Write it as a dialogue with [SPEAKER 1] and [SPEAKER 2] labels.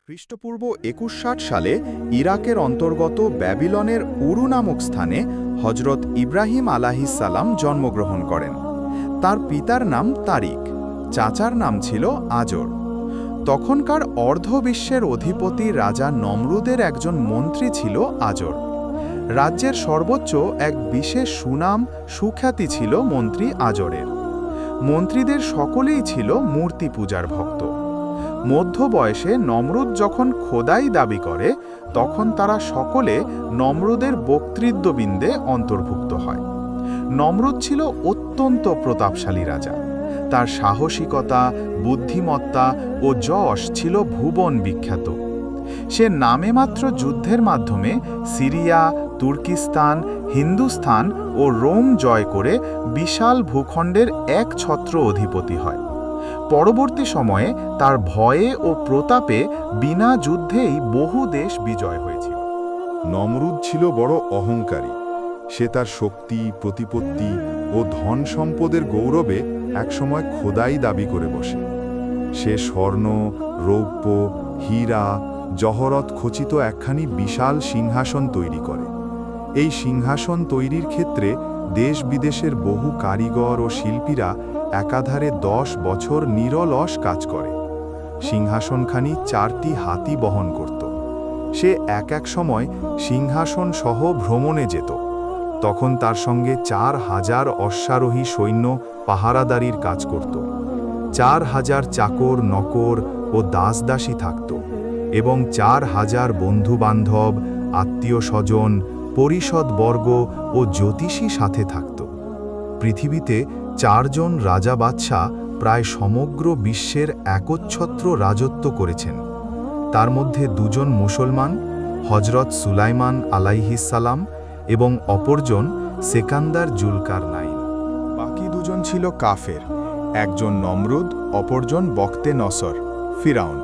[SPEAKER 1] খ্রিস্টপূর্ব ২১60 সালে ইরাকের অন্তর্গত ব্যাবিলনের উরু নামক স্থানে হজরত ইব্রাহিম আলাইহিসসালাম জন্মগ্রহণ করেন। তার পিতার নাম তারিক, চাচার নাম ছিল আজর। তখনকার অর্ধবিশ্বের অধিপতি রাজা নমরুদের একজন মন্ত্রী ছিল আজর। রাজ্যের সর্বোচ্চ এক বিশেষ সুনাম সুখ্যাতি ছিল মন্ত্রী আজরের। মন্ত্রীদের সকলেই ছিল মূর্তি পূজার ভক্ত। মধ্য বয়সে নমরুদ যখন খোদাই দাবি করে, তখন তারা সকলে নমরুদের বক্তৃদ্ববৃন্দে অন্তর্ভুক্ত হয়। নমরুদ ছিল অত্যন্ত প্রতাপশালী রাজা। তার সাহসিকতা, বুদ্ধিমত্তা ও যশ ছিল ভুবন বিখ্যাত। সে নামে মাত্র যুদ্ধের মাধ্যমে সিরিয়া, তুর্কিস্তান, হিন্দুস্তান ও রোম জয় করে বিশাল ভূখণ্ডের একছত্র অধিপতি হয়। পরবর্তী সময়ে তার ভয়ে ও প্রতাপে বিনা যুদ্ধেই বহু দেশ বিজয় হয়েছিল।
[SPEAKER 2] নমরুদ ছিল বড় অহংকারী। সে তার শক্তি, প্রতিপত্তি ও ধন সম্পদের গৌরবে একসময় খোদাই দাবি করে বসে। সে স্বর্ণ, রৌপ্য, হীরা, জহরত খচিত একখানি বিশাল সিংহাসন তৈরি করে। এই সিংহাসন তৈরির ক্ষেত্রে দেশ বিদেশের বহু কারিগর ও শিল্পীরা একাধারে 10 বছর নিরলস কাজ করে। সিংহাসনখানি 4টি হাতি বহন করত। সে এক সময় সিংহাসন সহ ভ্রমণে যেত। তখন তার সঙ্গে 4000 অশ্বারোহী সৈন্য পাহারাদারির কাজ করত। 4000 চাকর, নকর ও দাসদাসী থাকত এবং 4000 বন্ধুবান্ধব, আত্মীয় স্বজন, পরিষদবর্গ ও জ্যোতিষী সাথে থাকত। পৃথিবীতে 4 জন রাজা বাদশাহ প্রায় সমগ্র বিশ্বের একচ্ছত্র রাজত্ব করেছেন। তার মধ্যে 2 জন মুসলমান, হজরত সুলাইমান আলাইহিসসালাম এবং অপরজন সেকান্দার জুলকারনাইন।
[SPEAKER 1] বাকি 2 জন ছিল কাফের, একজন নমরুদ, অপরজন বখতে নসর, ফিরাউন।